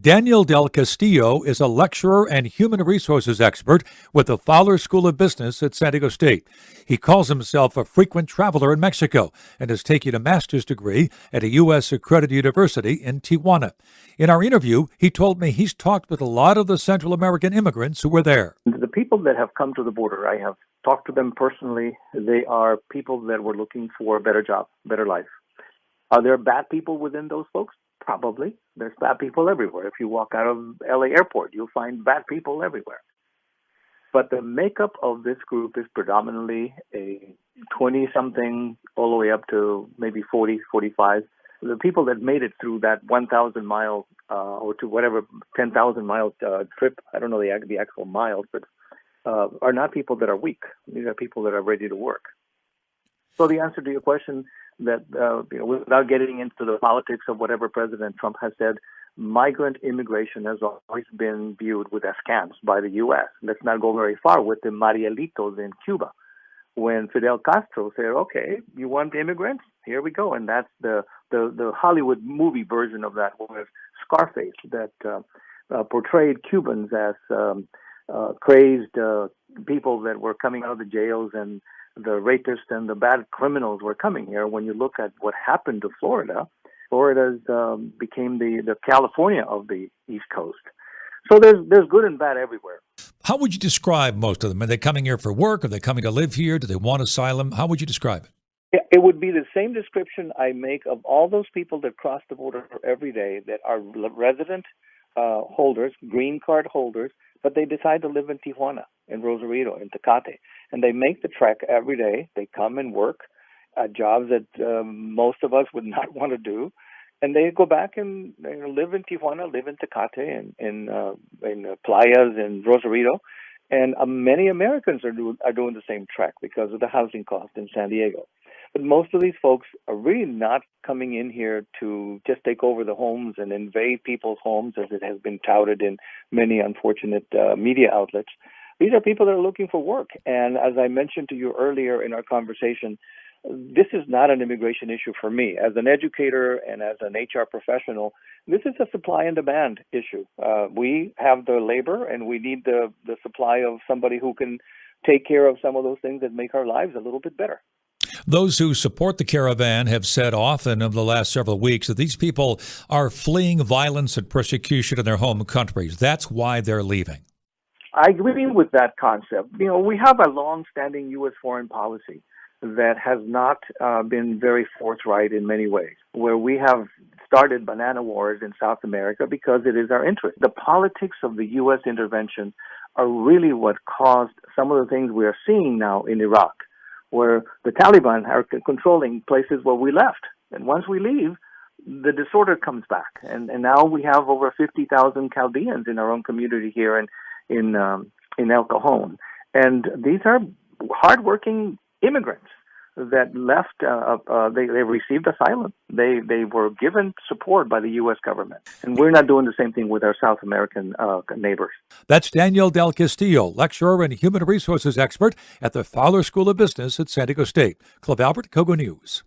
Daniel DelCastillo is a lecturer and human resources expert with the Fowler School of Business at San Diego State. He calls himself a frequent traveler in Mexico and is taking a master's degree at a U.S. accredited university in Tijuana. In our interview, he told me he's talked with a lot of the Central American immigrants who were there. The people that have come to the border, I have talked to them personally. They are people that were looking for a better job, better life. Are there bad people within those folks? Probably. There's bad people everywhere. If you walk out of LA airport, you'll find bad people everywhere. But the makeup of this group is predominantly a 20-something all the way up to maybe 40, 45. The people that made it through that 1,000-mile or to whatever 10,000-mile trip, I don't know the actual miles, but are not people that are weak. These are people that are ready to work. So the answer to your question, that without getting into the politics of whatever President Trump has said, migrant immigration has always been viewed with askance by the U.S. Let's not go very far with the Marielitos in Cuba. When Fidel Castro said, okay, you want immigrants? Here we go. And that's the Hollywood movie version of that was Scarface, that portrayed Cubans as crazed people that were coming out of the jails, and the rapists and the bad criminals were coming here. When you look at what happened to Florida, Florida's became the California of the East Coast. So there's good and bad everywhere. How would you describe most of them? Are they coming here for work? Are they coming to live here? Do they want asylum? How would you describe it? It would be the same description I make of all those people that cross the border every day that are resident holders, green card holders, but they decide to live in Tijuana, in Rosarito, in Tecate. And they make the trek every day. They come and work at jobs that most of us would not want to do. And they go back and live in Tijuana, live in Tecate, in Playas, in Rosarito. And many Americans are doing the same trek because of the housing cost in San Diego. But most of these folks are really not coming in here to just take over the homes and invade people's homes, as it has been touted in many unfortunate media outlets. These are people that are looking for work. And as I mentioned to you earlier in our conversation, this is not an immigration issue for me. As an educator and as an HR professional, this is a supply and demand issue. We have the labor, and we need the supply of somebody who can take care of some of those things that make our lives a little bit better. Those who support the caravan have said often over the last several weeks that these people are fleeing violence and persecution in their home countries. That's why they're leaving. I agree with that concept. We have a long-standing U.S. foreign policy that has not been very forthright in many ways, where we have started banana wars in South America because it is our interest. The politics of the U.S. intervention are really what caused some of the things we are seeing now in Iraq, where the Taliban are controlling places where we left. And once we leave, the disorder comes back. And now we have over 50,000 Chaldeans in our own community here in El Cajon. And these are hardworking immigrants that left. They received asylum. They were given support by the U.S. government. And we're not doing the same thing with our South American neighbors. That's Daniel DelCastillo, lecturer and human resources expert at the Fowler School of Business at San Diego State. Cliff Albert, KOGO News.